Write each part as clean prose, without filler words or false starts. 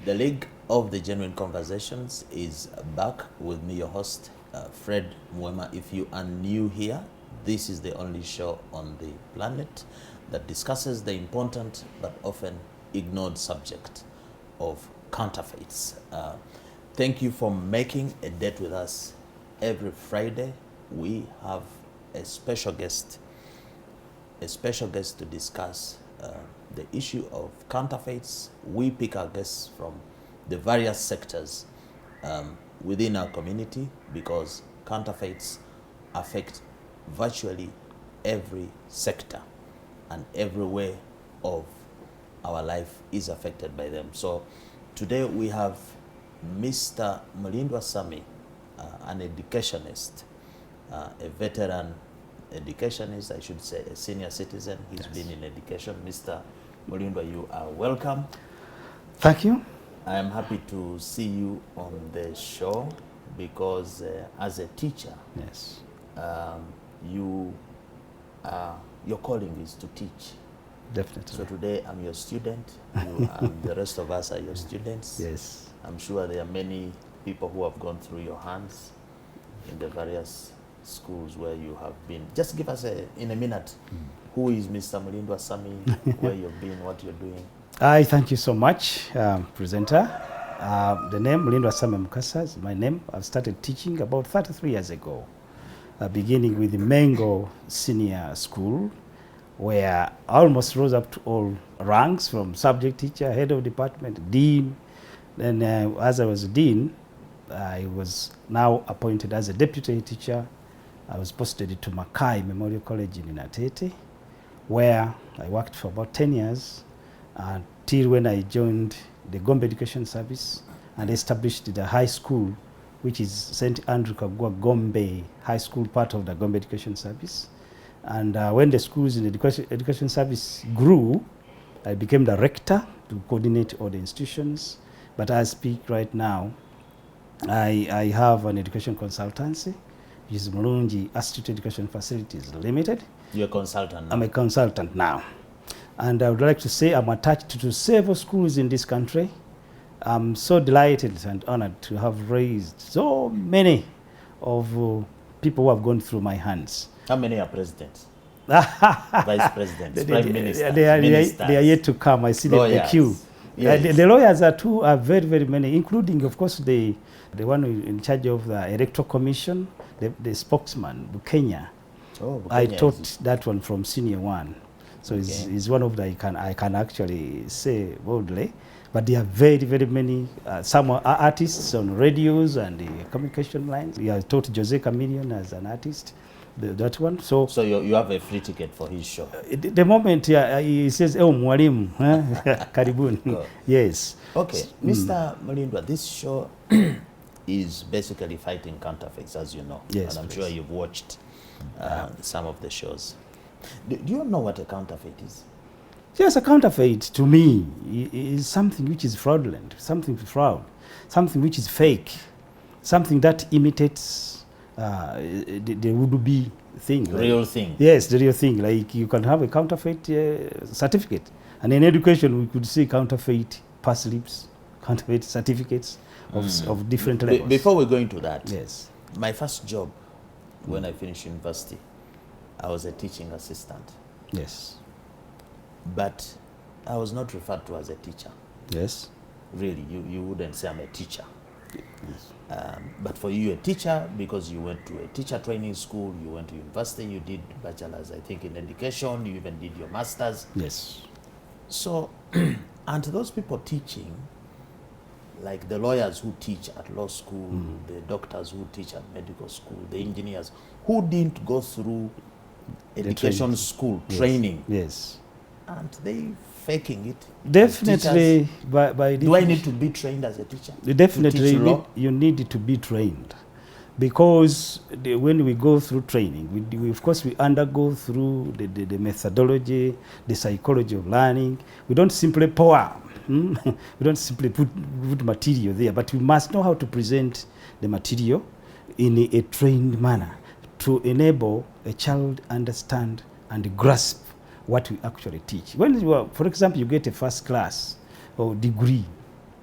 The League of the Genuine Conversations is back with me, your host, Fred Mwema. If you are new here, this is the only show on the planet that discusses the important but often ignored subject of counterfeits. Thank you for making a date with us. Every Friday, we have a special guest to discuss the issue of counterfeits. We pick our guests from the various sectors within our community because counterfeits affect virtually every sector and every way of our life is affected by them. So today we have Mr. Mulindwa Sami, an educationist, a veteran educationist, I should say, a senior citizen. He's been in education. Mr. Mulindwa, you are welcome. Thank you. I am happy to see you on the show because as a teacher, Yes. Your calling is to teach. Definitely. So today I'm your student, you and the rest of us are your students. Yes. I'm sure there are many people who have gone through your hands in the various schools where you have been. Just give us in a minute, who is Mr. Mulindwa Sami, where you've been, what you're doing. I thank you so much, presenter. The name Mulindwa Sami Mukasa is my name. I've started teaching about 33 years ago, beginning with the Mengo Senior School, where I almost rose up to all ranks, from subject teacher, head of department, dean. Then as I was dean, I was now appointed as a deputy teacher. I was posted to Makai Memorial College in Inatete, where I worked for about 10 years until when I joined the Gombe Education Service and established the high school, which is St. Andrew Kagua Gombe High School, part of the Gombe Education Service. And when the schools in the education service grew, I became the rector to coordinate all the institutions. But as I speak right now, I have an education consultancy, which is Mulungi Institute Education Facilities Limited. You're a consultant now. I'm a consultant now. And I would like to say I'm attached to several schools in this country. I'm so delighted and honored to have raised so many of people who have gone through my hands. How many are presidents? Vice presidents, prime ministers, they are yet to come. I see the queue. Yes. The lawyers are very, very many, including, of course, the one in charge of the Electoral Commission, the spokesman, Bukenya. Oh, Bukenya. I taught that one from senior one. So it's one of the I can actually say boldly. But there are very, very many, some are artists on radios and the communication lines. I taught Jose Chameleon as an artist, that one. So you have a free ticket for his show? The moment he says, oh, mwalimu, karibuni. Oh. Yes. Okay, Mr. Mulindwa, this show is basically fighting counterfeits, as you know. Yes, and I'm sure you've watched some of the shows. Do you know what a counterfeit is? Yes, a counterfeit to me is something which is fraudulent, something fraud, something which is fake, something that imitates the would-be thing. Real thing. Yes, the real thing. Like you can have a counterfeit certificate. And in education, we could see counterfeit pass slips, counterfeit certificates of different levels. Before we go into that, yes, my first job when I finished university, I was a teaching assistant. Yes. But I was not referred to as a teacher. Yes. Really, you wouldn't say I'm a teacher. Yes. But for you, a teacher, because you went to a teacher training school, you went to university, you did bachelor's, I think, in education, you even did your master's. Yes. So, and those people teaching, like the lawyers who teach at law school, the doctors who teach at medical school, the engineers, who didn't go through education school training. Yes. Aren't they faking it? Definitely. Do I need to be trained as a teacher? Definitely, you need to be trained. Because when we go through training, we of course we undergo through the methodology, the psychology of learning. We don't simply pour. We don't simply put material there, but we must know how to present the material in a trained manner to enable a child understand and grasp what we actually teach. When you are, for example, you get a first class or degree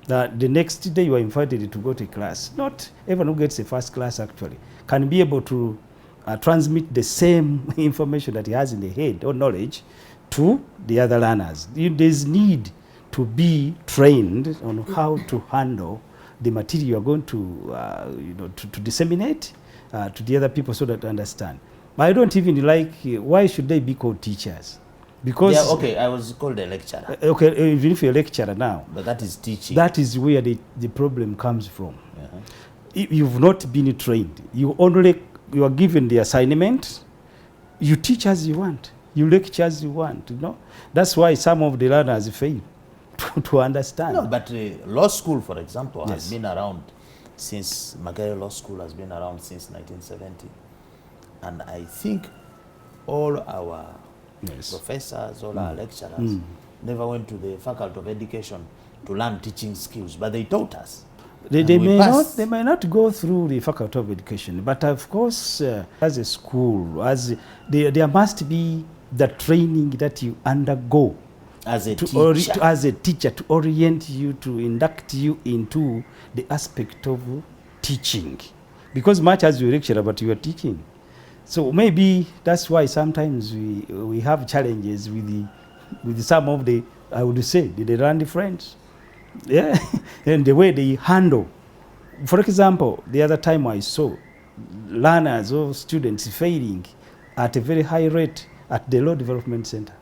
The next day you are invited to go to class. Not everyone who gets a first class actually can be able to transmit the same information that he has in the head or knowledge to the other learners. There's need to be trained on how to handle the material you are going to disseminate to the other people so that they understand. I don't even like, why should they be called teachers? Because I was called a lecturer. Even if you're a lecturer now, But that is teaching. that is where the problem comes from. You've not been trained. You are given the assignment. You teach as you want. You lecture as you want. That's why some of the learners fail to understand. No, but law school, for example, has been around since Makerere Law School has been around since 1970, and I think all our professors, all our lecturers never went to the Faculty of Education to learn teaching skills, but they taught us. They may not go through the Faculty of Education, but of course, as a school, there must be the training that you undergo as a teacher to orient you, to induct you into the aspect of teaching, because much as you lecture, but you are teaching. So maybe that's why sometimes we have challenges with some of the, I would say, the learned friends. Yeah, and the way they handle. For example, the other time I saw learners or students failing at a very high rate at the Law Development Center.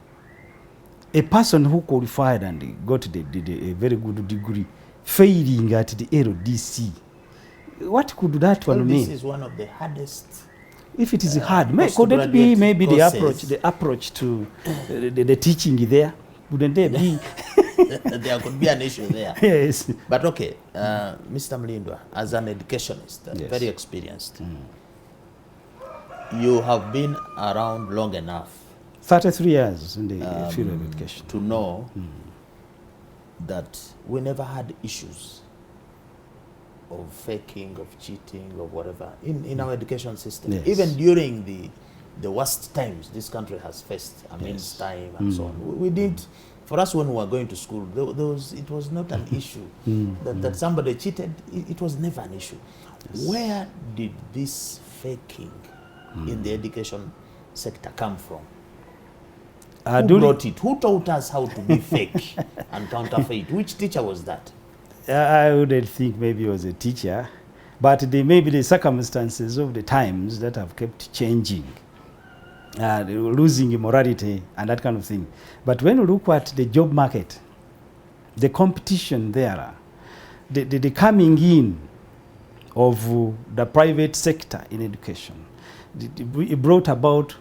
A person who qualified and got a very good degree failing at the LDC. What could that one mean? This is one of the hardest. If it is hard, could it be maybe the approach to the teaching there? Wouldn't there be? There could be an issue there. Yes. But okay, Mr. Mlindwa, as an educationist, very experienced, you have been around long enough. 33 years in the field of education. To know that we never had issues of faking, of cheating, of whatever in our education system. Yes. Even during the worst times this country has faced, Amin's time and so on. We did, for us when we were going to school, it was not an issue. That somebody cheated, it was never an issue. Yes. Where did this faking in the education sector come from? Who brought it? Who taught us how to be fake and counterfeit? Which teacher was that? I wouldn't think maybe it was a teacher, but maybe the circumstances of the times that have kept changing, losing morality and that kind of thing. But when you look at the job market, the competition there, the coming in of the private sector in education, it brought about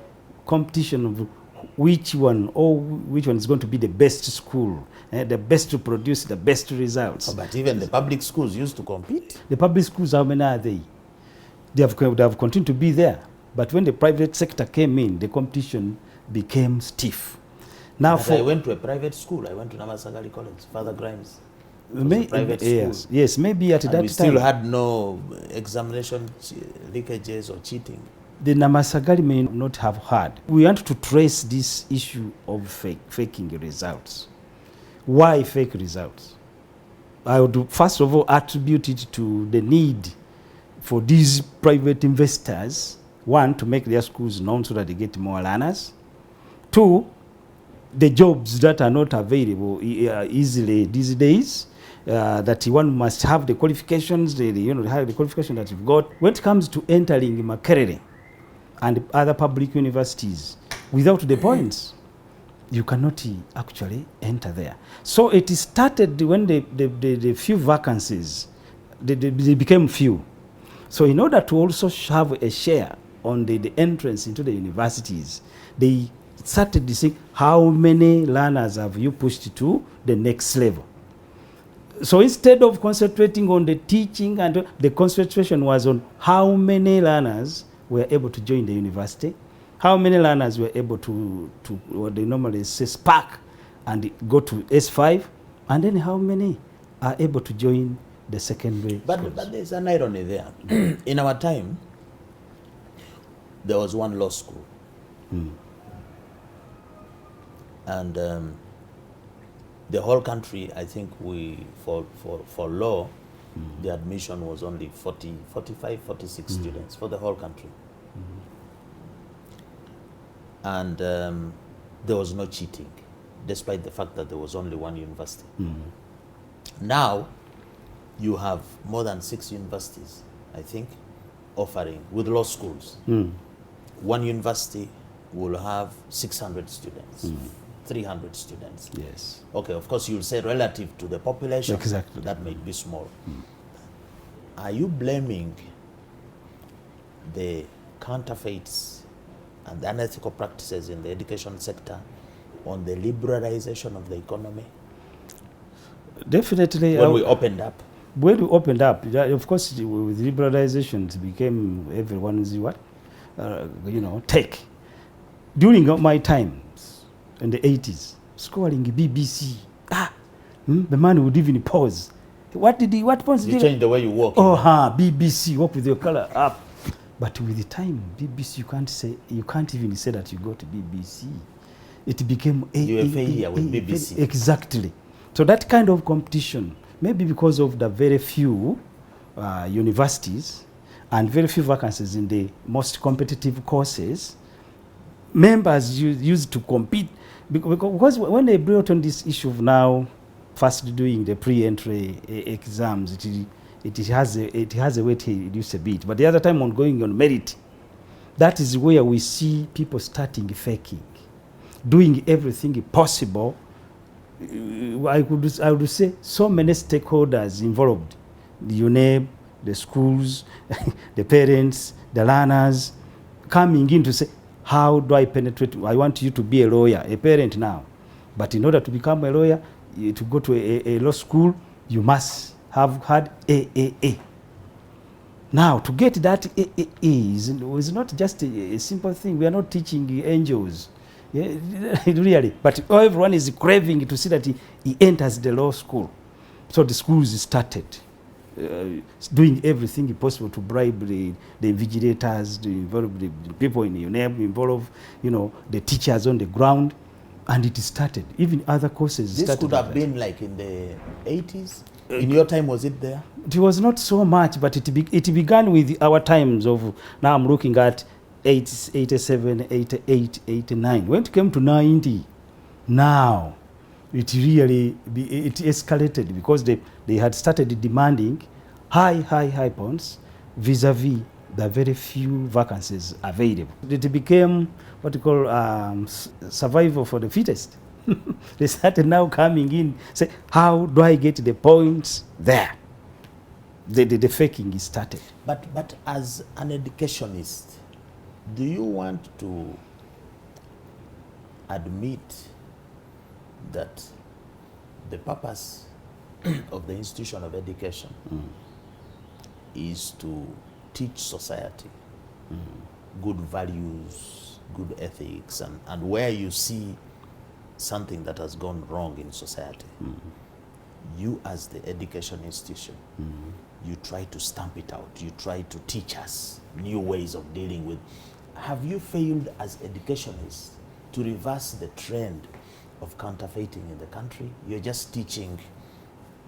competition of which one is going to be the best school, the best to produce the best results. Oh, but even the public schools used to compete. The public schools, how many are they? They have continued to be there. But when the private sector came in, the competition became stiff. Now, I went to a private school. I went to Namasagali College, Father Grimes. Private school. Yes, maybe at that time. We still had no examination leakages or cheating. The Namasagali may not have had. We want to trace this issue of faking results. Why fake results? I would first of all attribute it to the need for these private investors, one, to make their schools known so that they get more learners. Two, the jobs that are not available easily these days, that one must have the qualifications, the qualification that you've got. When it comes to entering Makerere and other public universities, without the points, you cannot actually enter there. So it started when the few vacancies, they became few. So in order to also have a share on the entrance into the universities, they started to see how many learners have you pushed to the next level. So instead of concentrating on the teaching, and the concentration was on how many learners were able to join the university, how many learners were able to what they normally say spark and go to S5, and then how many are able to join the secondary schools. But there's an irony there. In our time, there was one law school. And The whole country, I think for law, the admission was only 45, 46 students for the whole country. And there was no cheating, despite the fact that there was only one university. Now, you have more than 6 universities, I think, offering, with law schools. One university will have 600 students, 300 students. Yes. Okay, of course, you'll say relative to the population, Exactly. that may be small. Are you blaming the counterfeits and the unethical practices in the education sector on the liberalization of the economy? Definitely. When we opened up? When we opened up, of course, with liberalization, it became everyone's what? Tech. During my times, in the 80s, scoring BBC, the man would even pause. What pause did You changed the way you walk. BBC, walk with your color up. But with the time, BBC, you can't even say that you go to BBC. It became you were failure with BBC. Exactly. So that kind of competition, maybe because of the very few universities and very few vacancies in the most competitive courses, members used to compete. Because when they brought on this issue of now first doing the pre-entry exams, it has a weight reduced a bit. But the other time on going on merit, that is where we see people starting faking, doing everything possible. I would say so many stakeholders involved: the UNEB, the schools, the parents, the learners, coming in to say, how do I penetrate? I want you to be a lawyer, a parent now. But in order to become a lawyer, to go to a law school, you must have had AAA. Now, to get that AAA is not just a simple thing. We are not teaching angels. Yeah, really. But everyone is craving to see that he enters the law school. So the schools started doing everything possible to bribe the invigilators, to involve the people in the UNEB, involve the teachers on the ground, and it started. Even other courses this started. Could have been like in the 80s. In your time, was it there? It was not so much, but it began with our times of, now I'm looking at 87, 88, 89. When it came to 90, now it really it escalated because they had started demanding high points vis-a-vis the very few vacancies available. It became what you call survival for the fittest. They started now coming in, say, how do I get the points there? The faking is started. But as an educationist, do you want to admit that the purpose of the institution of education is to teach society good values, good ethics, and where you see something that has gone wrong in society, you as the education institution, you try to stamp it out, you try to teach us new ways of dealing with. Have you failed as educationists to reverse the trend of counterfeiting in the country? You're just teaching,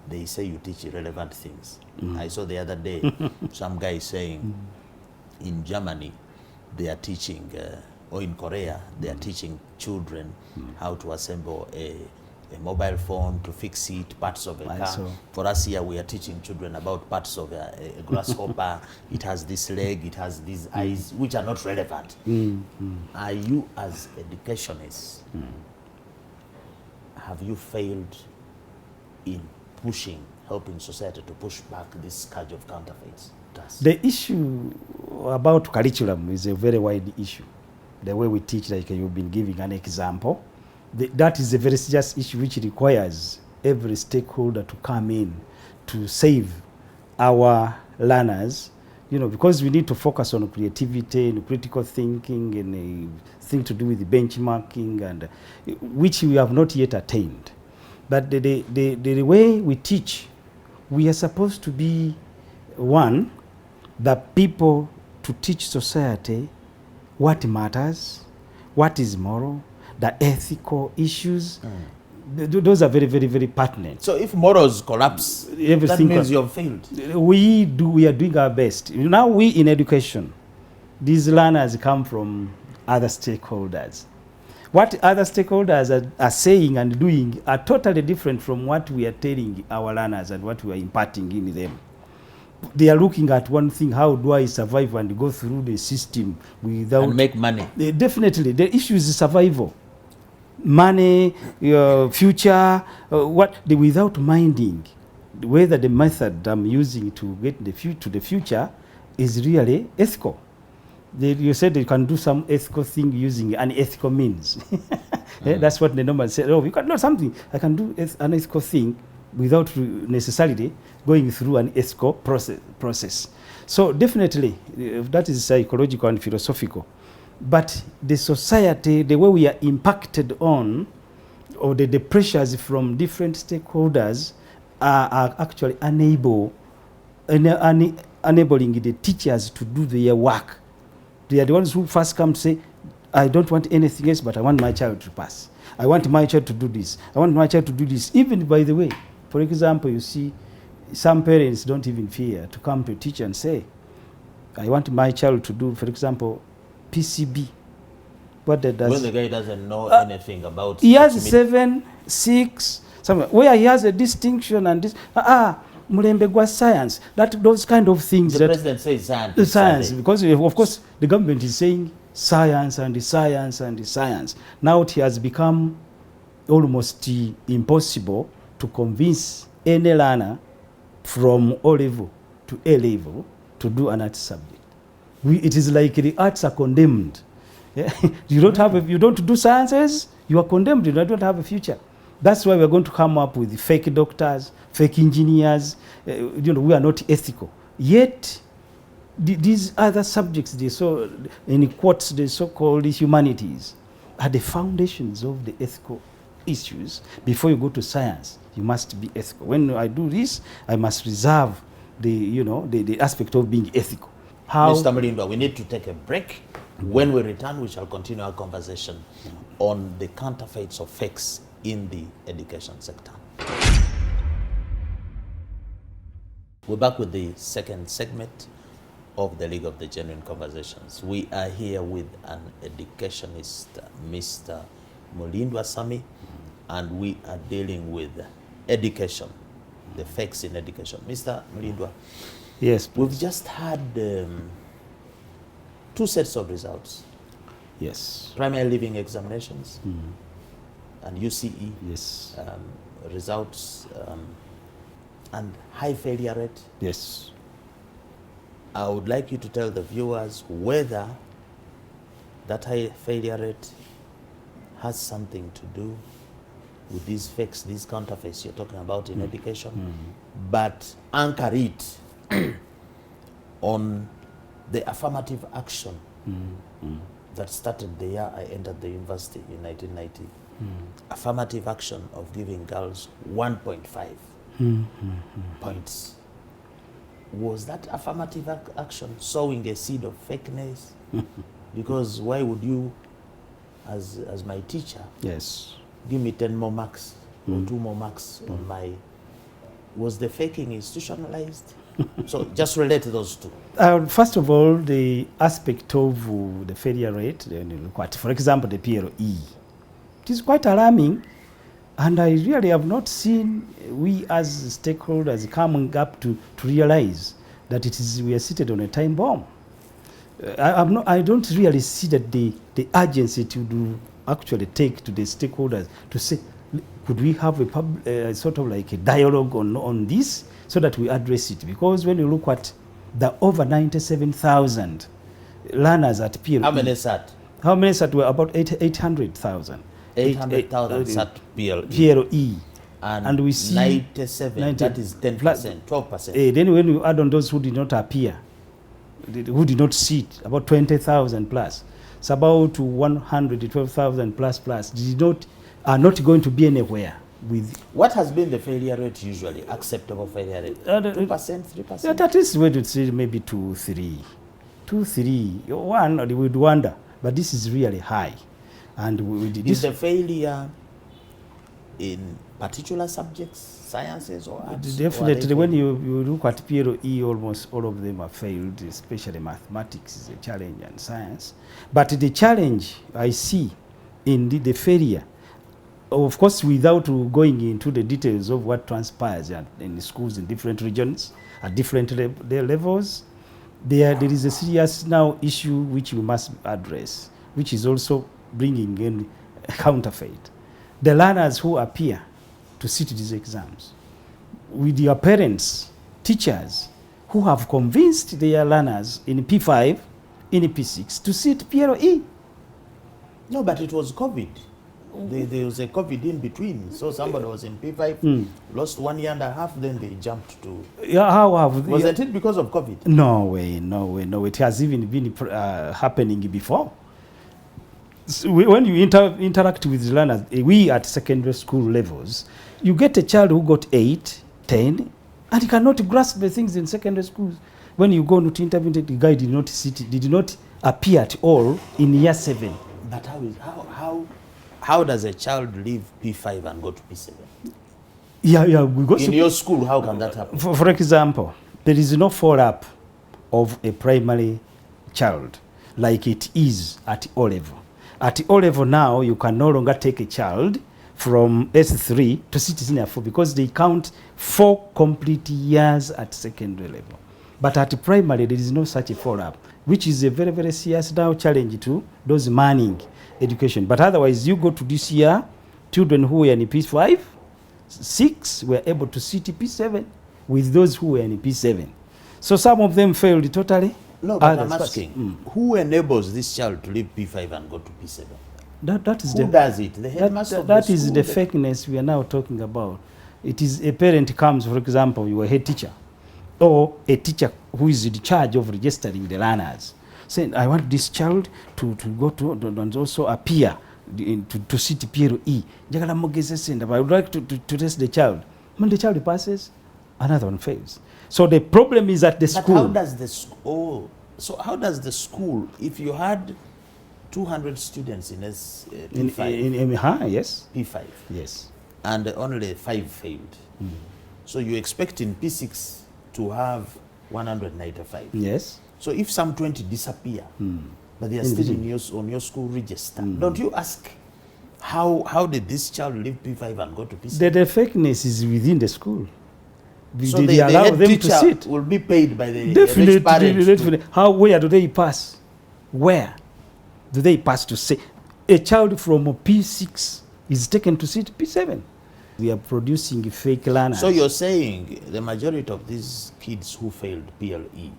they say you teach irrelevant things. I saw the other day some guy saying in Germany they are teaching, or in Korea, they are teaching children how to assemble a mobile phone, to fix it, parts of a car. For us here, we are teaching children about parts of a grasshopper. It has this leg, it has these eyes, which are not relevant. Are you, as educationists, have you failed in helping society to push back this scourge of counterfeits? The issue about curriculum is a very wide issue. The way we teach, like you've been giving an example, that is a very serious issue which requires every stakeholder to come in to save our learners, because we need to focus on creativity and critical thinking and a thing to do with the benchmarking, and which we have not yet attained. But the way we teach, we are supposed to be one, the people to teach society what matters, what is moral, the ethical issues, Those are very, very, very pertinent. So if morals collapse, that Everything means you've failed. we are doing our best. Now we in education, these learners come from other stakeholders. What other stakeholders are saying and doing are totally different from what we are telling our learners and what we are imparting in them. They are looking at one thing: how do I survive and go through the system without And make money. Definitely, the issue is survival, money, your future, without minding whether the method I'm using to get to the future is really ethical. You said you can do some ethical thing using unethical means. That's what the normally say. Oh, you can do something. I can do an ethical thing without necessarily going through an ethical process. So definitely, that is psychological and philosophical. But the society, the way we are impacted on, or the pressures from different stakeholders are actually enabling the teachers to do their work. They are the ones who first come to say, I don't want anything else, but I want my child to pass. I want my child to do this. I want my child to do this. Even, by the way, for example, you see, some parents don't even fear to come to a teacher and say, I want my child to do, for example, PCB. What that does. When the guy doesn't know anything about he has 7, 6, somewhere where he has a distinction and this. Mulembe gwa science. Those kind of things. The president says science. Science, because of course the government is saying science and science and science. Now it has become almost impossible to convince any learner from O level to A level to do an art subject. It is like the arts are condemned. You don't do sciences, you are condemned. You don't have a future. That's why we are going to come up with fake doctors, fake engineers. We are not ethical. Yet, these other subjects, in quotes, the so-called humanities, are the foundations of the ethical issues. Before you go to science, you must be ethical. When I do this, I must reserve the aspect of being ethical. Mr. Mulindwa, we need to take a break. When we return, we shall continue our conversation on the counterfeits of fakes in the education sector. We're back with the second segment of the League of the Genuine Conversations. We are here with an educationist, Mr. Mulindwa Sami, and we are dealing with education, the fakes in education. Mr. Mulindwa, yes, please. We've just had 2 sets of results. Yes. Primary living examinations and UCE yes. Results and high failure rate. Yes. I would like you to tell the viewers whether that high failure rate has something to do with these fakes, these counterfeits you're talking about in education, but anchor it on the affirmative action that started the year I entered the university in 1990. Affirmative action of giving girls 1.5 points. Was that affirmative action sowing a seed of fakeness? Because why would you, as my teacher, yes, give me 10 more marks or 2 more marks on my... Was the faking institutionalized? So just relate those two. First of all, the aspect of the failure rate, look at, for example, the PLE. It is quite alarming, and I really have not seen we as stakeholders coming up to realize that we are seated on a time bomb. I don't really see that the urgency to actually take to the stakeholders to say, could we have a sort of like a dialogue on this so that we address it? Because when you look at the over 97,000 learners at PLE. How many sat? How many sat? Were about 800,000. 800,000 sat PLE. PLE. And we see 97, that is 10%, 12%. Then when you add on those who did not appear, who did not sit, about 20,000 plus. It's about 112,000 plus are not going to be anywhere with. What has been the failure rate usually? Acceptable failure rate? 2%, 3%? Yeah, that is where you'd say maybe 2, 3. 2, 3. One, we would wonder, but this is really high. And is the failure in particular subjects, sciences or arts? Definitely, when you look at PLE, almost all of them are failed, especially mathematics is a challenge and science. But the challenge I see in the failure, of course, without going into the details of what transpires in schools in different regions at different levels, there is a serious now issue which we must address, which is also bringing in a counterfeit. The learners who appear to sit these exams, with your parents, teachers, who have convinced their learners in P5, in P6 to sit PLE. No, but it was COVID. There was a COVID in between. So somebody was in P5, lost 1.5 years, then they jumped to... Yeah, how have... Wasn't it because of COVID? No way, no way, no way. It has even been happening before. So when you interact with learners, we at secondary school levels, you get a child who got 8, 10, and he cannot grasp the things in secondary schools. When you go to interview, the guy did not appear at all in year 7. But how does a child leave P5 and go to P7? Yeah, we go in your school, how can that happen? For example, there is no follow-up of a primary child like it is at O level. At O level now, you can no longer take a child from S3 to senior 4 because they count 4 complete years at secondary level. But at primary, there is no such a follow-up, which is a very, very serious now challenge to those manning education. But otherwise, you go to this year, children who were in P5, 6 were able to sit P7 with those who were in P7. So some of them failed totally. No, but I'm asking, who enables this child to leave P5 and go to P7? Who does it? The headmaster of the school? That is the fakeness we are now talking about. It is a parent comes, for example, you are a head teacher, or a teacher who is in charge of registering the learners, saying, I want this child to go to and also appear to sit PLE. I would like to test the child. When the child passes, another one fails. So the problem is at the school. How does the school? So how does the school, if you had 200 students in P5, yes, P5, yes, and only 5 failed, so you expect in P6 to have 195. Yes. So if some 20 disappear, but they are still on your school register, don't you ask, how did this child leave P5 and go to P6? The fakeness is within the school. So they allow them to sit. Will be paid by the definitely. Where do they pass? Where do they pass to say a child from P6 is taken to sit P7? We are producing fake learners. So you're saying the majority of these kids who failed PLE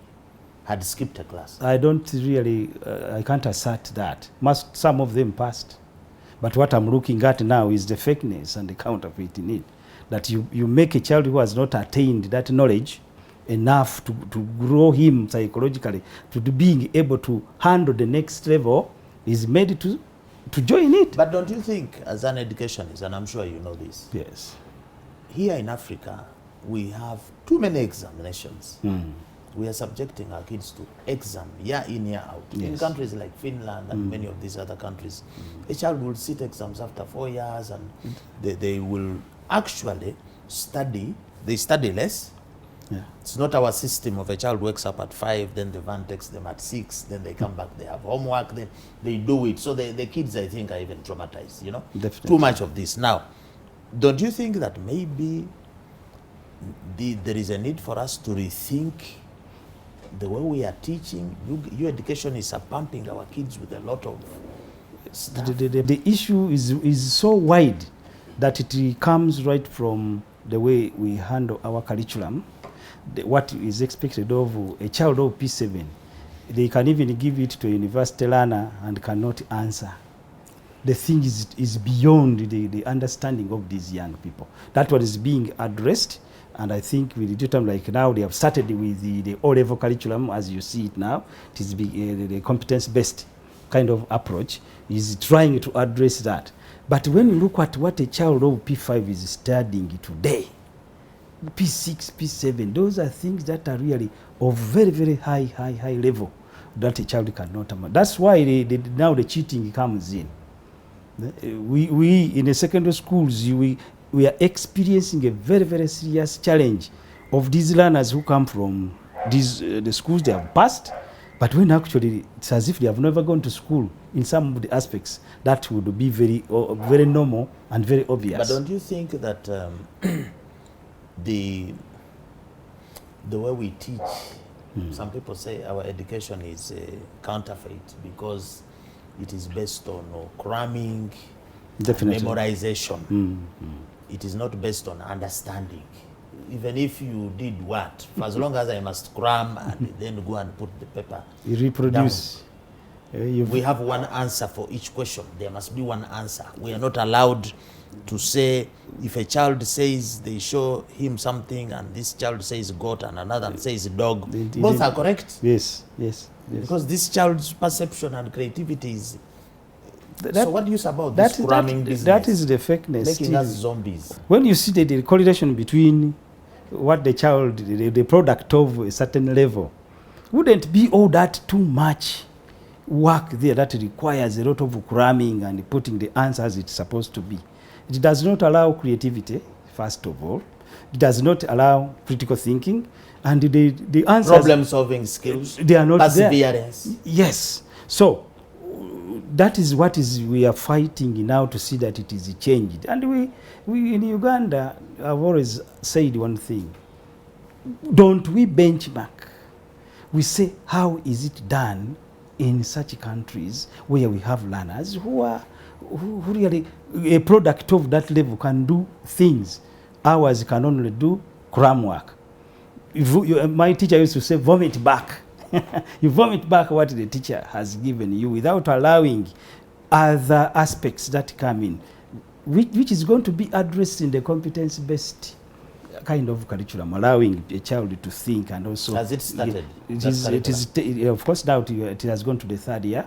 had skipped a class? I don't really, I can't assert that. Some of them passed. But what I'm looking at now is the fakeness and the counterfeit in it. That you make a child who has not attained that knowledge enough to grow him psychologically, to being able to handle the next level, is made to join it. But don't you think, as an educationist, and I'm sure you know this, yes, here in Africa, we have too many examinations. We are subjecting our kids to exam year in, year out. Yes. In countries like Finland and many of these other countries, a child will sit exams after 4 years, and they will actually study. They study less. Yeah. It's not our system of a child wakes up at 5, then the van takes them at 6, then they come back, they have homework, then they do it. So the kids, I think, are even traumatized, you know? Definitely. Too much of this. Now, don't you think that maybe there is a need for us to rethink the way we are teaching? You educationists are pumping our kids with a lot of stuff. The issue is so wide that it comes right from the way we handle our curriculum, what is expected of a child of P7. They can even give it to a university learner and cannot answer. The thing is beyond the understanding of these young people. That what is being addressed, and I think with the time like now, they have started with the O-level curriculum as you see it now. It is the competence-based kind of approach is trying to address that. But when you look at what a child of P5 is studying today, P6, P7, those are things that are really of very, very high level that a child cannot. That's why now the cheating comes in. We in the secondary schools, we are experiencing a very, very serious challenge of these learners who come from these the schools they have passed, but when actually it's as if they have never gone to school in some of the aspects that would be very, very normal and very obvious. But don't you think that the way we teach, some people say our education is counterfeit because it is based on cramming, memorization. It is not based on understanding. Even if you did what, for as long as I must cram and then go and put the paper You reproduce. we have one answer for each question. There must be one answer. We are not allowed to say, if a child says they show him something and this child says goat and another says dog, both are correct. Yes. Because this child's perception and creativity is... so what use about this cramming business? That is the fakeness. Making us zombies. When you see the correlation between what the child, the product of a certain level, wouldn't be all that too much work there that requires a lot of cramming and putting the answers it's supposed to be. It does not allow creativity, first of all. It does not allow critical thinking. And the answers... Problem-solving skills. They are not perseverance. There. Yes. So, that is what we are fighting now to see that it is changed. And we in Uganda have always said one thing. Don't we benchmark? We say, how is it done in such countries where we have learners who really, a product of that level can do things ours can only do cram work. My teacher used to say, vomit back. You vomit back what the teacher has given you without allowing other aspects that come in, which is going to be addressed in the competence-based kind of curriculum, allowing a child to think. And also, has it started? It is of course now it has gone to the third year,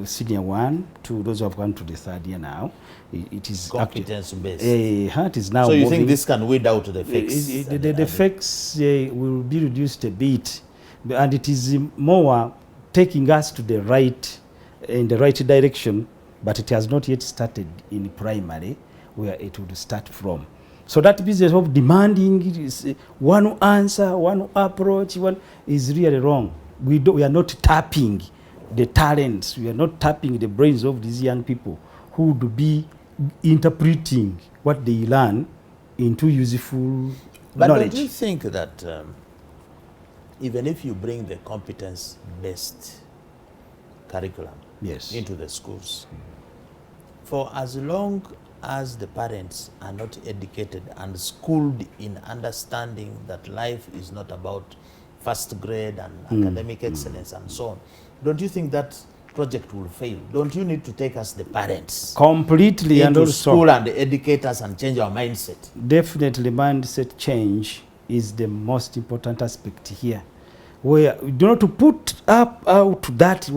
senior 1 to those who have gone to the third year now. It is competence-based. It is now. So you think this can weed out the fakes? The fakes will be reduced a bit, and it is more taking us to the right, in the right direction, but it has not yet started in primary where it would start from. So that business of demanding one answer, one approach, is really wrong. We are not tapping the talents. We are not tapping the brains of these young people who would be interpreting what they learn into useful knowledge. But don't you think that even if you bring the competence-based curriculum into the schools, for as long as the parents are not educated and schooled in understanding that life is not about first grade and academic excellence and so on, don't you think that project will fail? Don't you need to take us, the parents, completely into school and educate us and change our mindset? Definitely, mindset change is the most important aspect here. Where you do not to put up out that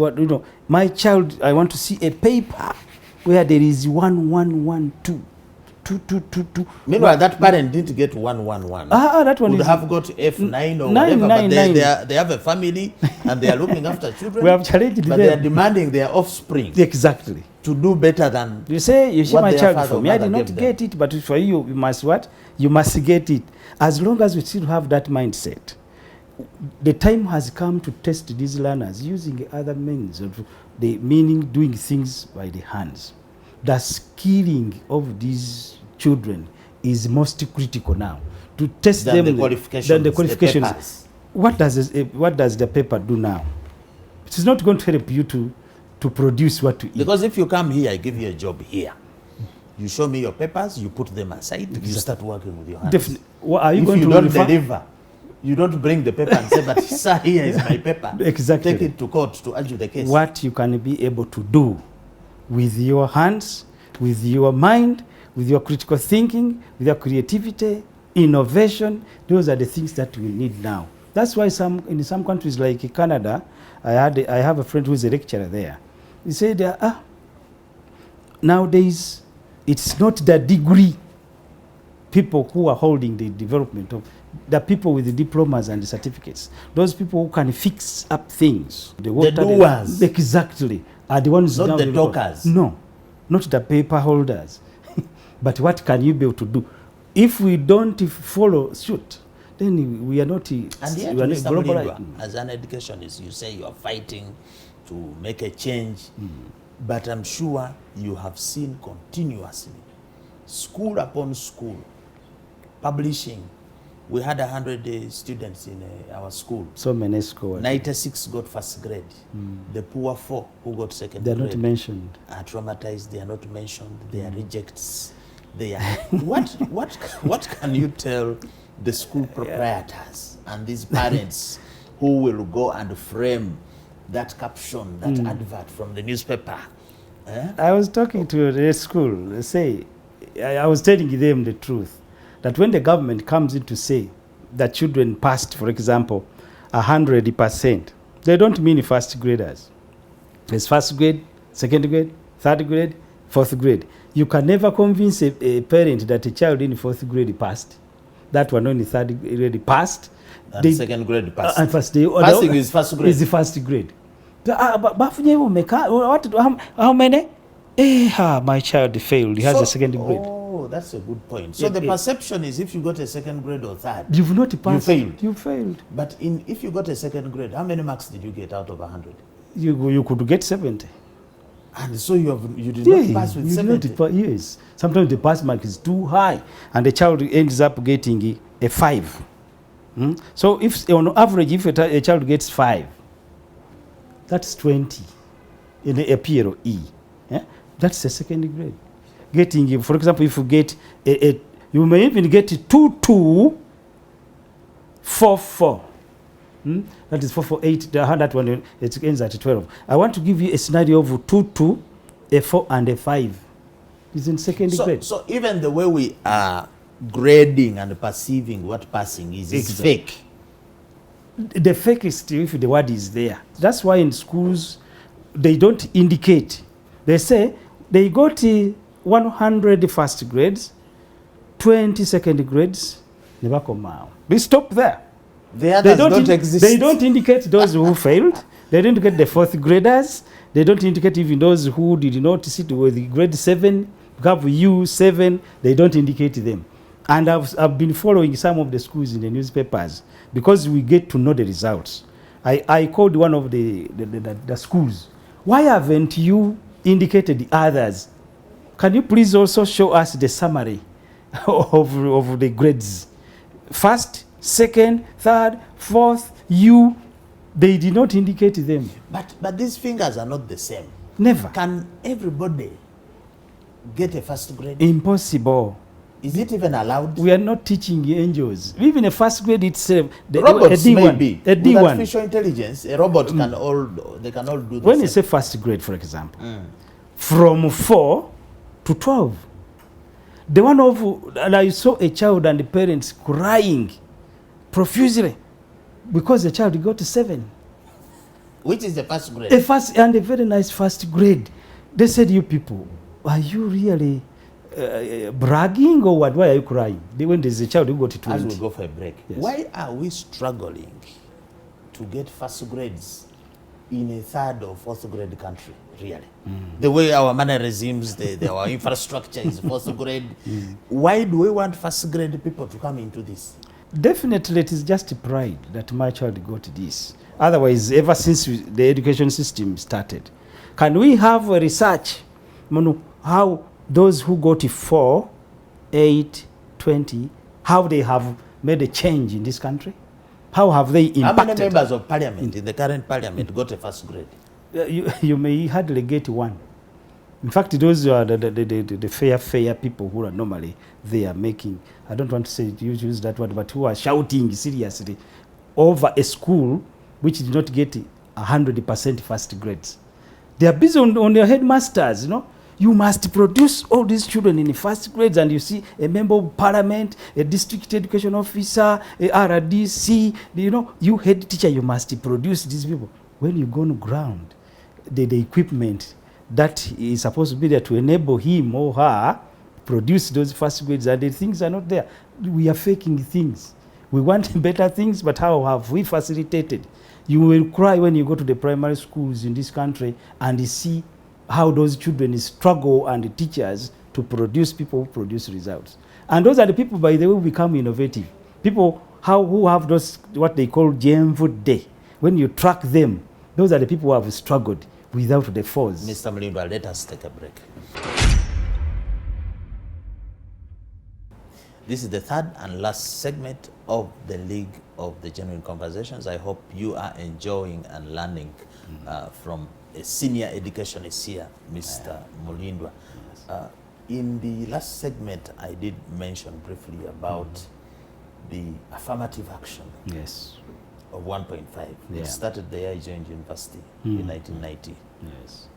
my child, I want to see a paper where there is 1 1 1 2 2 2 2 2. Meanwhile, that parent didn't get 1 1 1. That one would have got F9 or whatever. But they have a family and they are looking after children. We have challenged them. But they are demanding their offspring exactly to do better than you say. You see, my child for me, I did not get it, but for you, you must what? You must get it. As long as we still have that mindset, the time has come to test these learners using other means of the meaning, doing things by the hands. The skilling of these children is most critical now. To test them, the qualifications. What does the paper do now? It is not going to help you to produce what to eat. Because if you come here, I give you a job here. You show me your papers, you put them aside, you start working with your hands. Definitely. What are you if going you to don't deliver, you don't bring the paper and say, but sir, here is my paper. Exactly. Take it to court to argue the case. What you can be able to do with your hands, with your mind, with your critical thinking, with your creativity, innovation, those are the things that we need now. That's why in some countries like Canada, I have a friend who is a lecturer there. He said, nowadays, it's not the degree people who are holding the development of the people with the diplomas and the certificates. Those people who can fix up things. The doers. Exactly. Are the ones not the talkers. No. not the paper holders. But what can you be able to do? If we don't follow suit, then we are not. And yet, we are not Mr. global. Mulindwa, as an educationist, you say you are fighting to make a change, but I'm sure you have seen continuously, school upon school, publishing. We had 100 students in our school. So many schools. 96 got first grade. The poor 4 who got second They're grade not mentioned. are traumatized. They are not mentioned. They are rejects. They are what can you tell the school proprietors and these parents who will go and frame that caption, that advert from the newspaper? I was talking to the school. They say, I was telling them the truth, that when the government comes in to say that children passed, for example, 100%, they don't mean first graders. There's first grade, second grade, third grade, fourth grade. You can never convince a parent that a child in fourth grade passed. That one only third grade passed. And second grade passed. And Passing is first grade. Is the first grade. How many? My child failed. He has a second grade. Oh, that's a good point. So the perception is if you got a second grade or third, you've not passed. You failed. You failed. But if you got a second grade, how many marks did you get out of 100? You could get 70. And so you did not pass with 70? Yes. Sometimes the pass mark is too high and the child ends up getting a 5. So if on average, if a child gets 5, that's 20 in a PLE. Yeah? That's a second grade. Getting, for example, if you get you may even get 2244. That is 448. That one it ends at 12. I want to give you a scenario of 22, a 4, and a 5. It's in second grade. So even the way we are grading and perceiving what passing is fake. The fake is still if the word is there. That's why in schools they don't indicate. They say they got 100 first grades, 20 second grades. Never come out. We stop there. The others don't exist. They don't indicate those who failed. They don't indicate the fourth graders. They don't indicate even those who did not sit with grade 7, have U7. They don't indicate them. And I've been following some of the schools in the newspapers because we get to know the results. I called one of the schools. Why haven't you indicated the others? Can you please also show us the summary of the grades? First, second, third, fourth, U. They did not indicate them. But these fingers are not the same. Never. Can everybody get a first grade? Impossible. Is it even allowed? We are not teaching angels. Even a first grade itself. Robots may be. A D1. With artificial intelligence, a robot can all do the when same. you say first grade, for example, from 4 to 12, the one of and I saw a child and the parents crying profusely because the child got 7. Which is the first grade? A first and a very nice first grade. They said, "You people, are you really bragging or what? Why are you crying?" When there's a child who got 20. As we go for a break, yes. Why are we struggling to get first grades in a third or fourth grade country? Really, the way our mannerisms, our infrastructure is fourth grade. Why do we want first grade people to come into this? Definitely, it is just pride that my child got this. Otherwise, ever since the education system started, can we have a research how those who got 4, 8, 20, how they have made a change in this country? How have they impacted? How many members of parliament in the current parliament got a first grade? You may hardly get 1. In fact, those are the fair people who are normally they are making, I don't want to say use that word, but who are shouting seriously over a school which did not get 100% first grades. They are busy on their headmasters, You must produce all these children in the first grades, and you see a member of parliament, a district education officer, a RDC, you head teacher, you must produce these people. When you go on ground, the equipment that is supposed to be there to enable him or her produce those first grades, and the things are not there. We are faking things. We want better things, but how have we facilitated? You will cry when you go to the primary schools in this country and you see how those children struggle and the teachers to produce people who produce results. And those are the people, by the way, who become innovative. People who have those, what they call Jemvu Day. When you track them, those are the people who have struggled without the force. Mr. Mulindwa, let us take a break. This is the third and last segment of the League of the Genuine Conversations. I hope you are enjoying and learning from a senior educationist here, Mr. Mulindwa. In the last segment, I did mention briefly about the affirmative action of 1.5. It started the year I joined university in 1990. Yes.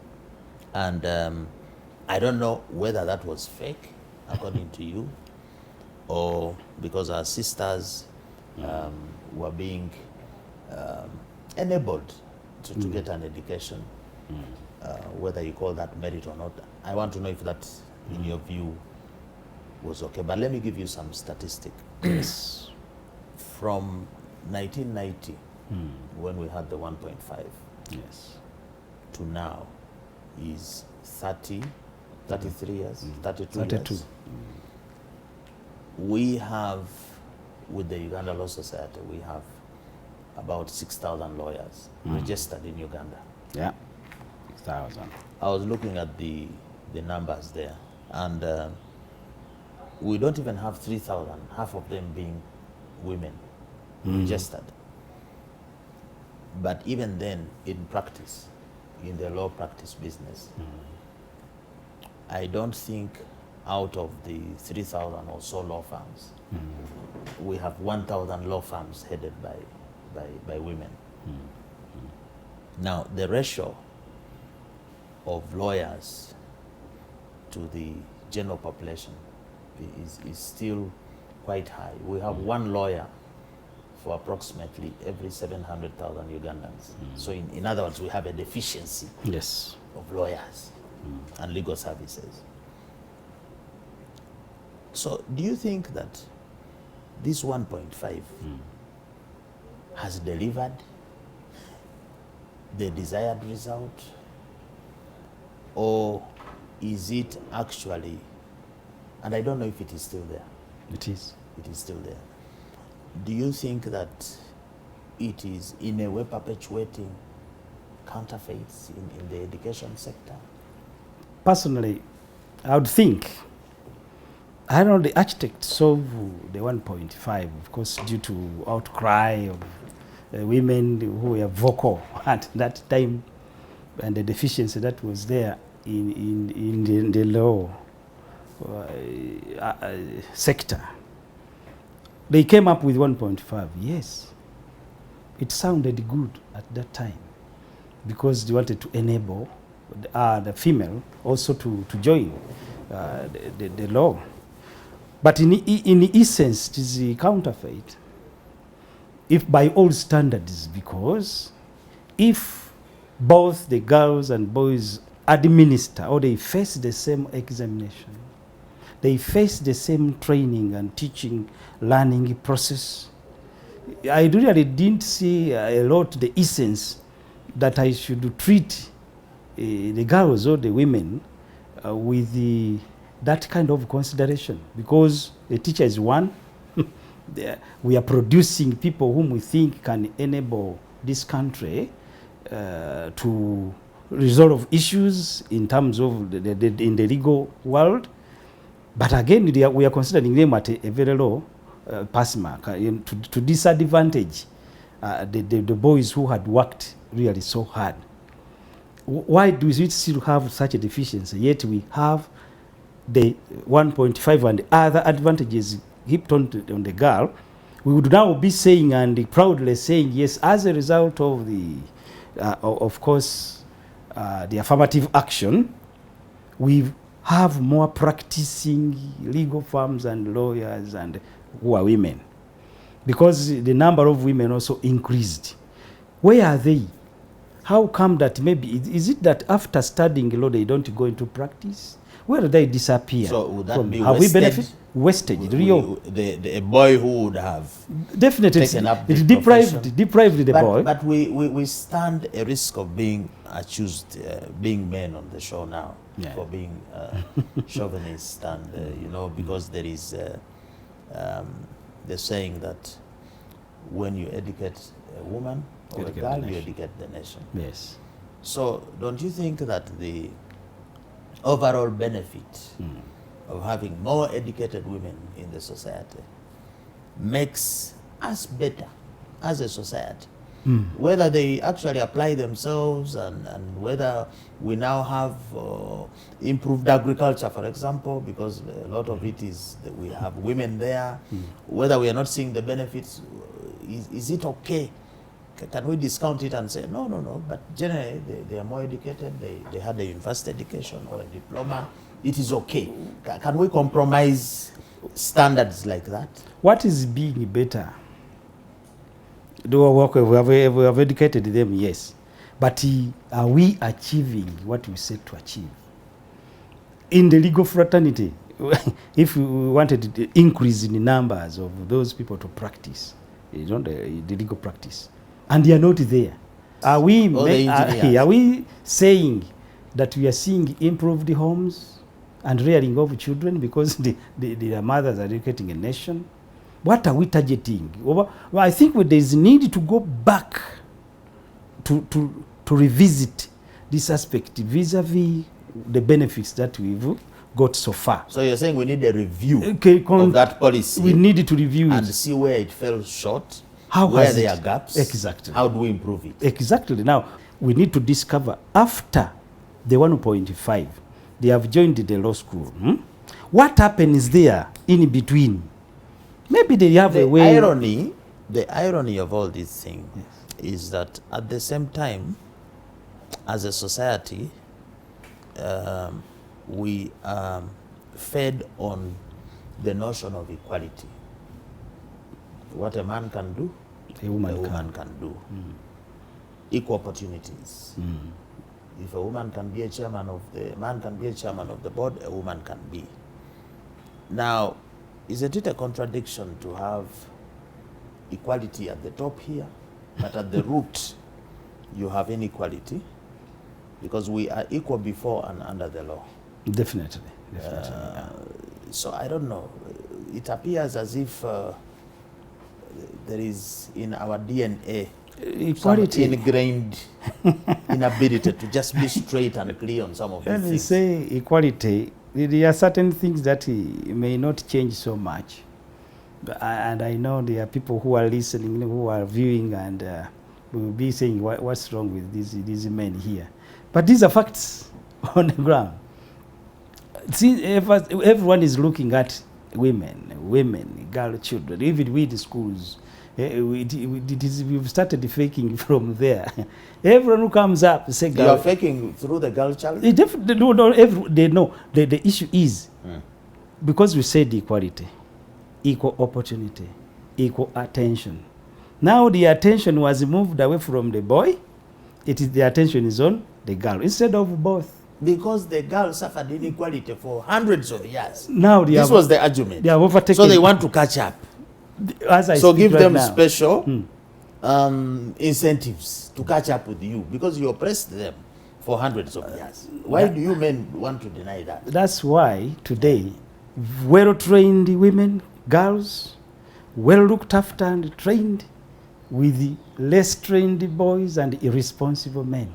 And I don't know whether that was fake, according to you, or because our sisters were being enabled to get an education, whether you call that merit or not. I want to know if that, in your view, was okay. But let me give you some statistic. Yes. From 1990, when we had the 1.5, to now is 33 years, 32 years. We have, with the Uganda Law Society, we have about 6,000 lawyers registered in Uganda. Yeah, 6,000. I was looking at the numbers there, and we don't even have 3,000, half of them being women registered. But even then, in practice, in the law practice business, I don't think out of the 3,000 or so law firms, we have 1,000 law firms headed by women. Now, the ratio of lawyers to the general population is still quite high. We have one lawyer for approximately every 700,000 Ugandans. So in other words, we have a deficiency of lawyers and legal services. So do you think that this 1.5 has delivered the desired result, or is it actually, and I don't know if it is still there. It is. It is still there. Do you think that it is in a way perpetuating counterfeits in the education sector? Personally, I would think, I don't know, the architect solved the 1.5, of course, due to outcry of women who were vocal at that time, and the deficiency that was there in the law sector. They came up with 1.5. Yes, it sounded good at that time because they wanted to enable the female also to join the law. But in essence, it is a counterfeit, if by all standards, because if both the girls and boys administer, or they face the same examination, they face the same training and teaching, learning process, I really didn't see a lot the essence that I should treat the girls or the women with that kind of consideration, because the teacher is one. We are producing people whom we think can enable this country to resolve issues in terms of in the legal world. But again, we are considering them at a very low pass mark to disadvantage the boys who had worked really so hard. Why do we still have such a deficiency, yet we have the 1.5 and other advantages heaped on the girl? We would now be saying, and proudly saying, yes, as a result of the, of course, the affirmative action, we have more practicing legal firms and lawyers and who are women, because the number of women also increased. Where are they? How come that maybe, is it that after studying law they don't go into practice? Where do they disappear? So would that from? be Have wasted? we benefit? wastage, real. A boy who would have Definitely, taken up it the profession. deprived the boy. But we stand a risk of being accused, being men on the show now, for being chauvinist, and because there is the saying that when you educate a woman or a girl, you educate the nation. Yes. So don't you think that the overall benefit of having more educated women in the society makes us better as a society? Whether they actually apply themselves, and whether we now have improved agriculture, for example, because a lot of it is that we have women there, whether we are not seeing the benefits, is it okay? Can we discount it and say, no, but generally they are more educated, they had a university education or a diploma, it is okay? Can we compromise standards like that? What is being better? Do we work? We have educated them, yes. But are we achieving what we said to achieve? In the legal fraternity, if we wanted to increase in the numbers of those people to practice, the legal practice, and they are not there, are we saying that we are seeing improved homes and rearing of children because their mothers are educating a nation? What are we targeting? Well, I think there is need to go back to revisit this aspect vis-a-vis the benefits that we've got so far. So you're saying we need a review of that policy. We need to review and it. See where it fell short, How where has there it? are gaps. Exactly. How do we improve it? Exactly. Now, we need to discover after the 1.5, they have joined the law school. What happens there in between? Maybe they have a way. The irony of all these things is that at the same time, as a society, we are fed on the notion of equality. What a man can do, a woman can do. Equal opportunities. If a woman can be a chairman of the man can be a chairman of the board, a woman can be. Now, isn't it a contradiction to have equality at the top here, but at the root you have inequality? Because we are equal before and under the law. Definitely. So I don't know. It appears as if there is in our DNA equality, some ingrained inability to just be straight and clear on some of these things. When you say equality, there are certain things that may not change so much. And I know there are people who are listening, who are viewing, and will be saying, what's wrong with these men here? But these are facts on the ground. See, everyone is looking at women, girl, children, even with the schools. We've started faking from there. Everyone who comes up say, you are faking through the girl child? They know. The issue is, because we said equality, equal opportunity, equal attention. Now the attention was moved away from the boy. The attention is on the girl instead of both. Because the girl suffered inequality for hundreds of years. Now this was the argument. They have overtaken. So they want to catch up. So give them special incentives to catch up with you, because you oppressed them for hundreds of years. Why do you men want to deny that? That's why today, well-trained women, girls, well looked after and trained, with less trained boys and irresponsible men.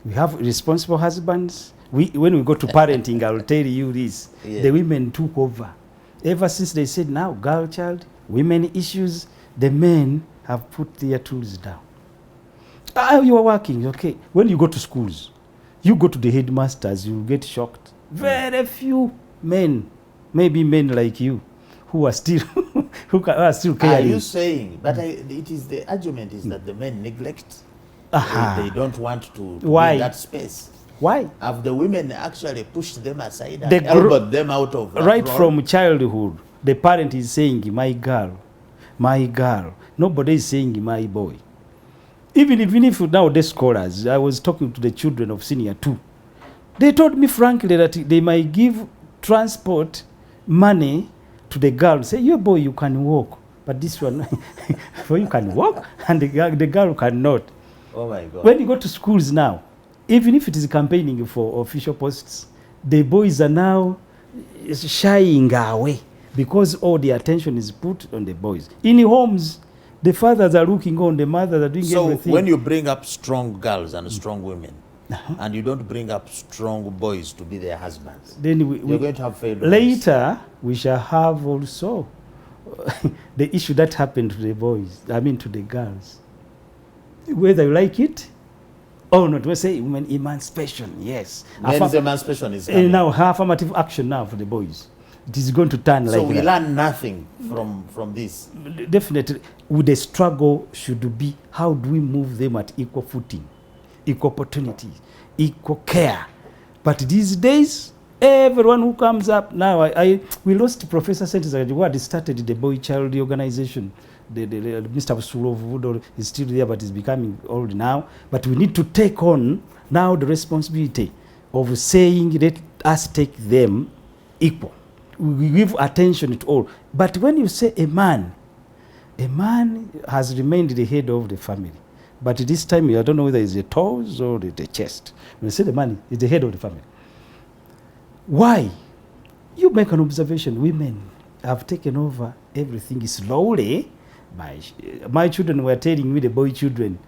We have irresponsible husbands. When we go to parenting, I will tell you this. Yeah. The women took over. Ever since they said now, girl child, women issues, the men have put their tools down. You are working, okay. When you go to schools, you go to the headmasters, you get shocked. Very few men, maybe men like you, who are still are still caring. Are you saying? But it is the argument is that the men neglect. They don't want to be in that space. Why? Have the women actually pushed them aside and elbowed them out of that right role? From childhood, the parent is saying, my girl, my girl. Nobody is saying, my boy. Even if now the scholars, I was talking to the children of senior 2. They told me frankly that they might give transport money to the girl, say, you boy, you can walk, but this one, for you can walk, and the girl cannot. Oh my God. When you go to schools now, even if it is campaigning for official posts, the boys are now shying away because all the attention is put on the boys. In the homes, the fathers are looking on, the mothers are doing everything. So when you bring up strong girls and strong women, and you don't bring up strong boys to be their husbands, then you're going to have failed. Later, we shall have also the issue that happened to the boys, to the girls. Whether you like it or not, we say women emancipation, yes. Men's emancipation is coming. Now affirmative action now for the boys. It is going to turn like that. So we learn nothing from this. Definitely, the struggle should be how do we move them at equal footing, equal opportunities, equal care. But these days, everyone who comes up now, we lost Professor Sentes who started the Boy-child organization. The Mr. Sulov is still there, but is becoming old now. But we need to take on now the responsibility of saying, let us take them equal. We give attention to all. But when you say a man has remained the head of the family. But this time, I don't know whether it's the toes or the chest. When you say the man is the head of the family. Why? You make an observation. Women have taken over everything slowly. My children were telling me, the boy children,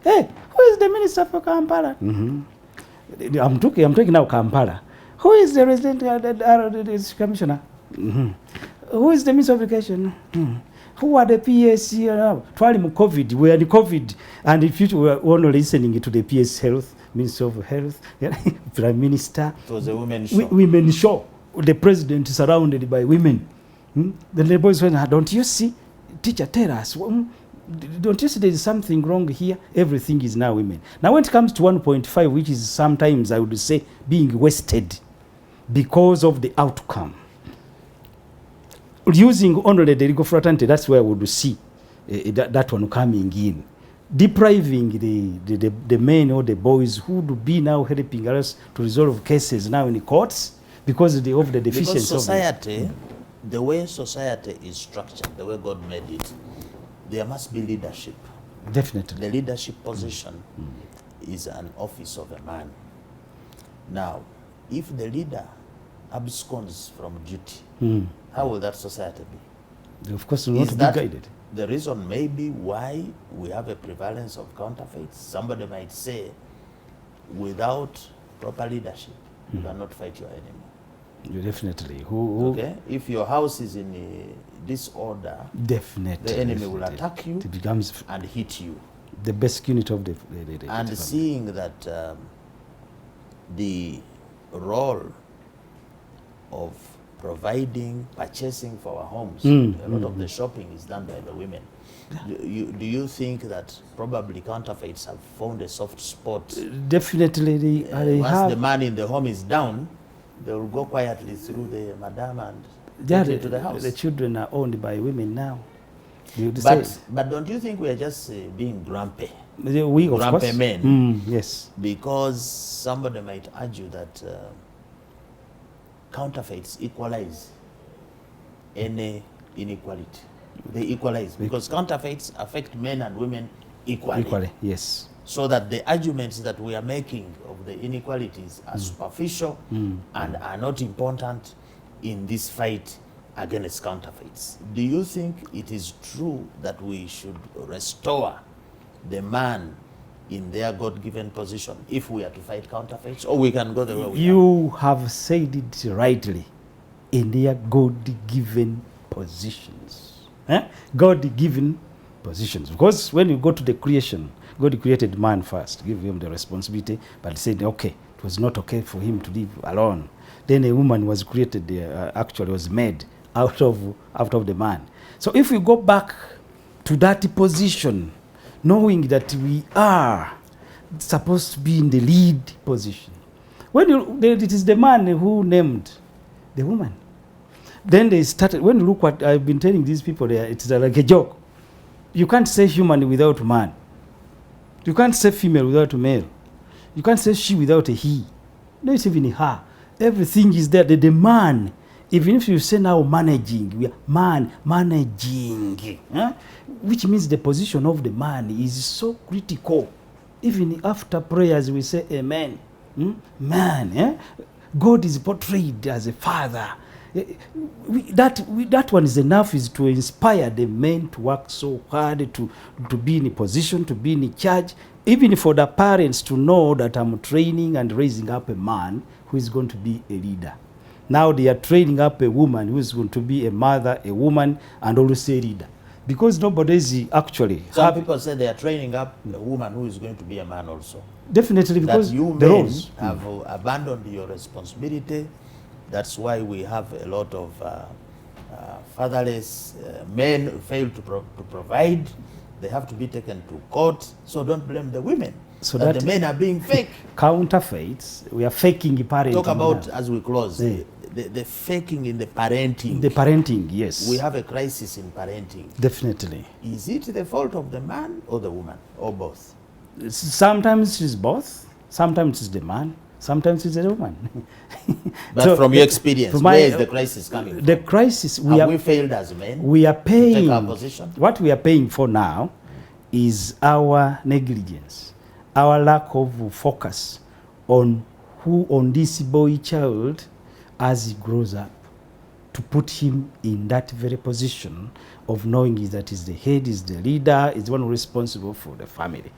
hey, who is the minister for Kampala? Mm-hmm. I'm talking now Kampala. Who is the resident the commissioner? Mm-hmm. Who is the minister of education? Mm-hmm. Who are the PSC? Twali mu COVID, we are in COVID, and if you were only listening to the PS Health, Minister of Health, Prime Minister. It was a women's show. Women show. The president is surrounded by women. Then the boys went, don't you see? Teacher, tell us. Don't you see there is something wrong here? Everything is now women. Now when it comes to 1.5, which is sometimes, I would say, being wasted because of the outcome. Using only the legal fraternity, that's where we would see that one coming in. Depriving the men or the boys who would be now helping us to resolve cases now in the courts because of the deficiency. Because society, the way society is structured, the way God made it, there must be leadership. Definitely. The leadership position is an office of a man. Now, if the leader absconds from duty, how will that society be? Of course, we want to be guided. The reason maybe why we have a prevalence of counterfeits? Somebody might say, without proper leadership, you cannot fight your enemy. Definitely. Okay? If your house is in disorder, definitely, the enemy will attack you it becomes and hit you. The best unit of the and seeing that the role of providing, purchasing for our homes, a lot of the shopping is done by the women. Do you think that probably counterfeits have found a soft spot? Definitely, once the man in the home is down, they will go quietly through the madam and get into the house. The children are owned by women now. But don't you think we are just being grumpy? Grumpy men. Yes. Because somebody might argue that counterfeits equalize any inequality. They equalize because counterfeits affect men and women equally. Equally, yes. So that the arguments that we are making of the inequalities are superficial and are not important in this fight against counterfeits. Do you think it is true that we should restore the man in their God-given position if we are to fight counterfeits, or we can go the way we are? You have said it rightly, in their God-given positions. God-given positions. Because when you go to the creation, God created man first, give him the responsibility, but said, okay, it was not okay for him to live alone. Then a woman was created, actually was made out of the man. So if we go back to that position, knowing that we are supposed to be in the lead position, it is the man who named the woman. Then they started, when you look what I've been telling these people, it's like a joke. You can't say human without man. You can't say female without a male. You can't say she without a he. Not even a her. Everything is there. The man Even if you say now managing, we are managing, which means the position of the man is so critical. Even after prayers, we say amen. Man, God is portrayed as a father. That one is enough, is to inspire the men to work so hard, to be in a position, to be in charge, even for the parents to know that I'm training and raising up a man who is going to be a leader. Now they are training up a woman who is going to be a mother, a woman, and also a leader. Because nobody is actually... Some people say they are training up a woman who is going to be a man also. Definitely, because that you the men roles have abandoned your responsibility. That's why we have a lot of fatherless men who fail to provide. They have to be taken to court. So don't blame the women. So that the men are being fake. Counterfeits. We are faking parenting. Talk about, as we close, the faking in the parenting. The parenting, yes. We have a crisis in parenting. Definitely. Is it the fault of the man or the woman, or both? Sometimes it's both. Sometimes it's the man. Sometimes it's the woman. But so from your experience, where is the crisis coming from? The crisis, we failed as men. We are paying. To take our position. What we are paying for now is our negligence, our lack of focus on this boy child as he grows up, to put him in that very position of knowing that he's the head, is the leader, is the one responsible for the family.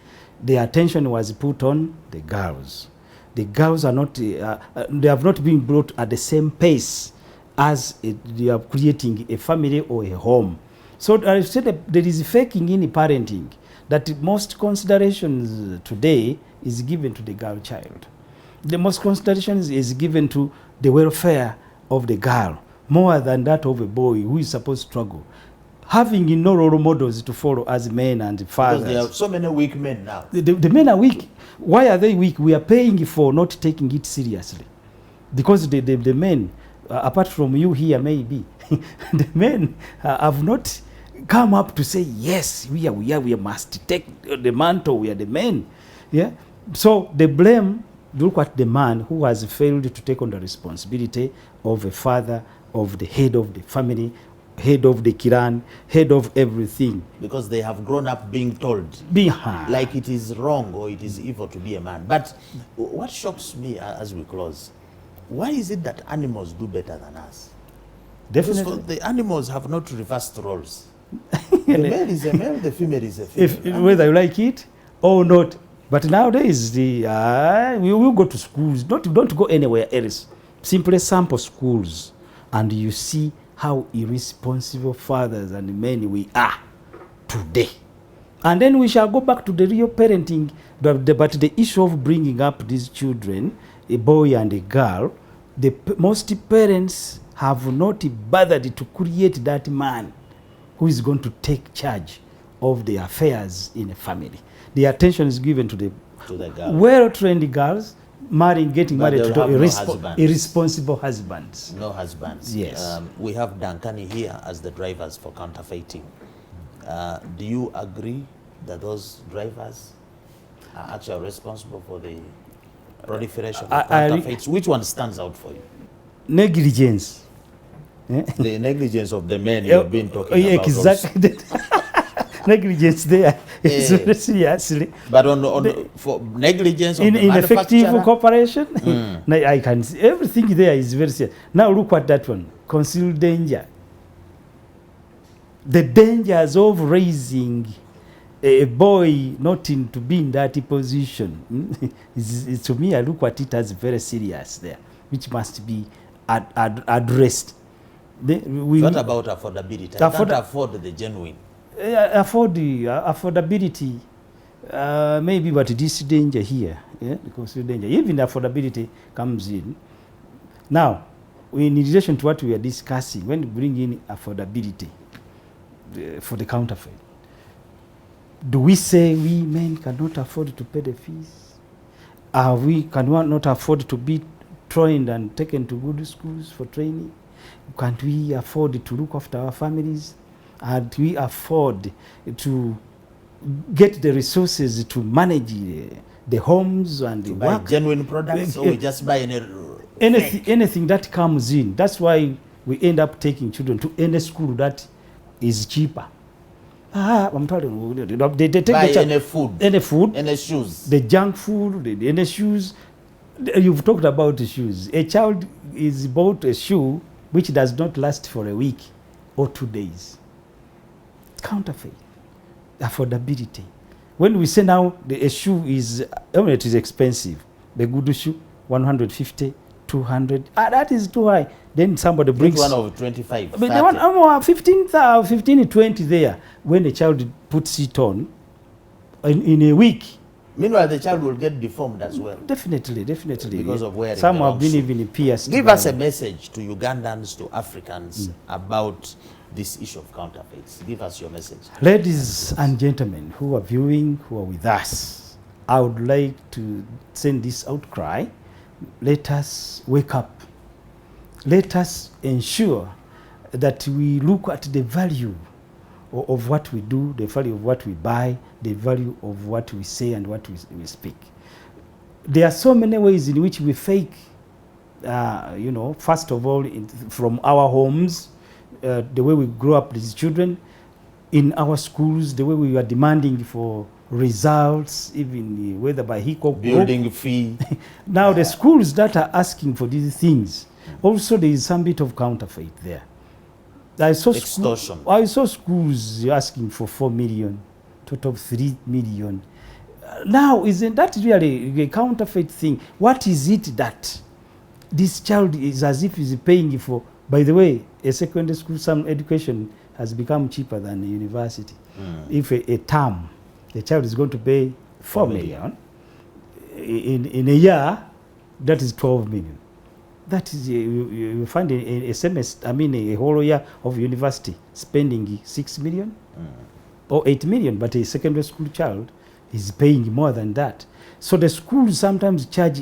The attention was put on the girls. The girls are not, they have not been brought at the same pace as they are creating a family or a home. So I said that there is faking in parenting, that most considerations today is given to the girl child. The most consideration is given to the welfare of the girl, more than that of a boy who is supposed to struggle. Having no role models to follow as men and fathers. Because there are so many weak men now. The men are weak. Why are they weak? We are paying for not taking it seriously. Because the men, apart from you here maybe, the men have not come up to say, yes, we must take the mantle, we are the men. Yeah. So the blame, look at the man who has failed to take on the responsibility of a father, of the head of the family, head of the clan, head of everything. Because they have grown up being told like it is wrong or it is evil to be a man. But what shocks me as we close, why is it that animals do better than us? Definitely. Because the animals have not reversed roles. The male is a male, the female is a female. Whether you like it or not. But nowadays, we will go to schools. Don't go anywhere else. Simply sample schools, and you see how irresponsible fathers and men we are today. And then we shall go back to the real parenting. But the issue of bringing up these children, a boy and a girl, most parents have not bothered to create that man who is going to take charge of the affairs in a family. The attention is given to the well-trained girls, getting married to irresponsible husbands. No husbands. Yes. We have Dankani here as the drivers for counterfeiting. Do you agree that those drivers are actually responsible for the proliferation of counterfeits? Which one stands out for you? Negligence. The negligence of the men you've been talking about. Exactly. Negligence there is very seriously. But for negligence of the effective cooperation, I can see everything there is very serious. Now look at that one, concealed danger. The dangers of raising a boy not to be in that position, to me I look at it as very serious there, which must be addressed. What about affordability? I can't afford the genuine. Affordability, maybe, but this danger here, because danger, even affordability comes in. Now, in relation to what we are discussing, when we bring in affordability for the counterfeit, do we say we men cannot afford to pay the fees? We cannot afford to be trained and taken to good schools for training? Can't we afford to look after our families? And we afford to get the resources to manage the homes and the work? Buy genuine products, or we just buy anything that comes in. That's why we end up taking children to any school that is cheaper. I'm telling you, they take Buy the child, any food, any shoes. the junk food, any shoes. You've talked about the shoes. A child is bought a shoe which does not last for a week or 2 days. Counterfeit. Affordability. When we say now a shoe is, it is expensive. The good shoe, 150, 200. That is too high. Then somebody brings one of 25. But they want 15, 20 there. When the child puts it on in a week. Meanwhile, the child will get deformed as well. Definitely. Because of wearing some the have wrong been shoe. even pierced. Give us a message to Ugandans, to Africans about this issue of counterfeits. Give us your message. Ladies and gentlemen who are viewing, who are with us, I would like to send this outcry. Let us wake up. Let us ensure that we look at the value of what we do, the value of what we buy, the value of what we say and what we speak. There are so many ways in which we fake, first of all, from our homes, the way we grow up as children, in our schools, the way we are demanding for results, even whether by hiccup, building fee. Now the schools that are asking for these things, also there is some bit of counterfeit there. I saw extortion. I saw schools asking for 4 million, total of 3 million. Now, isn't that really a counterfeit thing? What is it that this child is as if he's paying for? By the way, a secondary school, some education has become cheaper than a university. If a term, the child is going to pay 4 million. In a year, that is 12 million. That is, you find a semester, a whole year of university spending 6 million or 8 million, but a secondary school child is paying more than that. So the schools sometimes charge,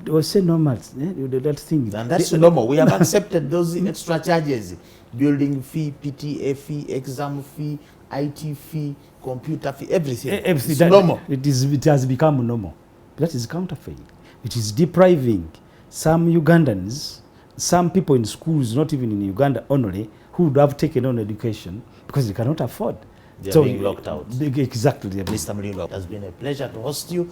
or say normal, that thing. And that's normal. We have accepted those extra charges. Building fee, PTA fee, exam fee, IT fee, computer fee, everything. It's normal. It has become normal. That is counterfeit. It is depriving some Ugandans, some people in schools, not even in Uganda only, who would have taken on education because they cannot afford. They are being locked out. Exactly. Mr. Mlindo, it has been a pleasure to host you.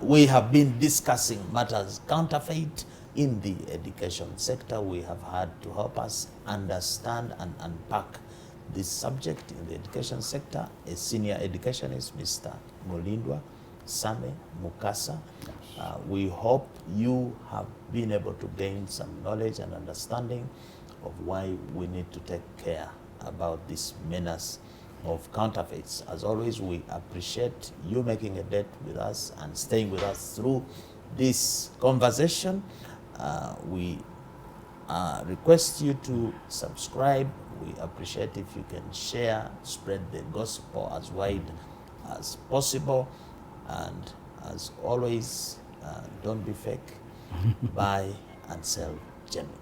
We have been discussing matters counterfeit in the education sector. We have had to help us understand and unpack this subject in the education sector. A senior educationist, Mr. Mulindwa Same Mukasa. We hope you have been able to gain some knowledge and understanding of why we need to take care about this menace of counterfeits. As always, we appreciate you making a date with us and staying with us through this conversation. We request you to subscribe. We appreciate if you can share, spread the gospel as wide as possible. And as always, don't be fake, buy and sell genuine.